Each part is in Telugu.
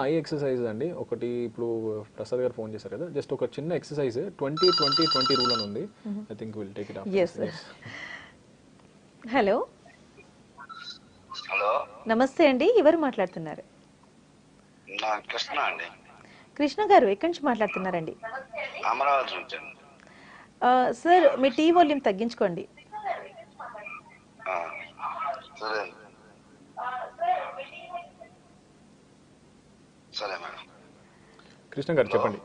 ఐ ఎక్సర్సైజ్ అండి. ఒకటి ఇప్పుడు ప్రసాద్ గారు ఫోన్ చేశారు కదా, జస్ట్ ఒక చిన్న ఎక్సర్సైజ్ 20-20-20 రూల్ అని ఉంది. I think will take it after. Yes. Hello, hello, నమస్తే అండి. ఎవరు మాట్లాడుతున్నారు? నా కృష్ణ అండి, కృష్ణ గారు ఎక్కడి నుంచి మాట్లాడుతున్నారండి? అమరావతి నుంచి అండి. సార్, మీ టీ వాల్యూమ్ తగ్గించుకోండి. ఆ, సరే సరే మేడం. కృష్ణ గారు చెప్పండి.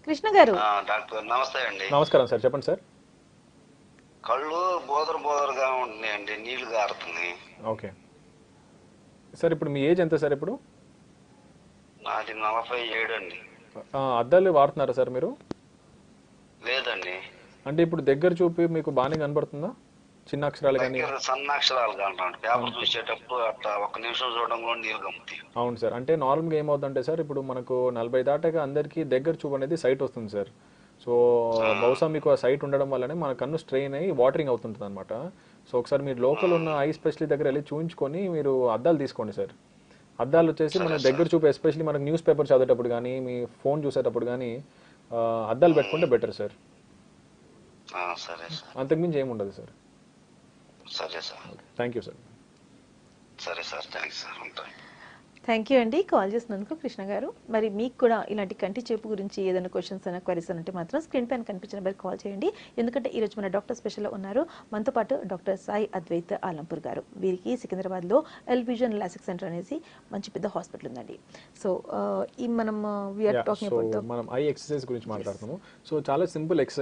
కృష్ణ గారు, డాక్టర్ నమస్తే అండి. నమస్కారం సార్, చెప్పండి సార్. కళ్ళు బోదరగా ఉంటున్నాయండి, నీళ్లు గారుతున్నాయి. ఓకే సార్, ఇప్పుడు మీ ఏజ్ ఎంత సార్? ఇప్పుడు నాది 47 అండి. అద్దాలు వాడుతున్నారా సార్ మీరు? లేదండి, అంటే ఇప్పుడు దగ్గర చూపి మీకు బాగానే కనబడుతుందా? చిన్న అక్షరాలు కానీ? దగ్గర సన్నాక్షరాలు కాంటాను. పేపర్ చూసేటప్పుడు అట్లా ఒక్క నిమిషం చూడడం కూడా నీళ్ళు గమ్ముతాయి. అవును సార్, అంటే నార్మల్గా ఏమవుతుందంటే సార్, ఇప్పుడు మనకు 40 దాటాక అందరికీ దగ్గర చూపు అనేది సైట్ వస్తుంది సార్. సో బహుశా మీకు ఆ సైట్ ఉండడం వల్లనే మన కన్ను స్ట్రెయిన్ అయ్యి వాటరింగ్ అవుతుంటుంది అనమాట. సో ఒకసారి మీరు లోకల్ ఉన్న ఐ స్పెషలిస్ట్ దగ్గర వెళ్ళి చూయించుకొని మీరు అద్దాలు తీసుకోండి సార్. అద్దాలు వచ్చేసి మన దగ్గర చూపు, ఎస్పెషల్లీ మనకు న్యూస్ పేపర్ చదివేటప్పుడు కానీ మీ ఫోన్ చూసేటప్పుడు కానీ అద్దాలు పెట్టుకుంటే బెటర్ సార్. సరే సార్, అంతకుమించి ఏముండదు సార్. సరే సార్, థ్యాంక్ యూ సార్. సరే సార్, థ్యాంక్స్ సార్, ఉంటాయి. థ్యాంక్ యూ అండి కాల్ చేసినందుకు కృష్ణ గారు. మరి మీకు కూడా ఇలాంటి కంటి చూపు గురించి ఏదైనా క్వశ్చన్స్ అయినా క్వరీస్ అంటే మాత్రం స్క్రీన్ పైన కనిపించిన నెంబర్కి కాల్ చేయండి. ఎందుకంటే ఈరోజు మన డాక్టర్ స్పెషల్లో ఉన్నారు మనతో పాటు డాక్టర్ సాయి అద్వైత్ ఆలంపూర్ గారు. వీరికి సికింద్రాబాద్లో ఎల్విజన్ లాసిక్ సెంటర్ అనేసి మంచి పెద్ద హాస్పిటల్ ఉందండి. సో ఈ మనం వీఆర్ టాకింగ్ అబౌట్ మనం ఐ ఎక్సర్సైజ్ గురించి మాట్లాడుతున్నాము. సో చాలా సింపుల్ ఎక్సర్సైజ్.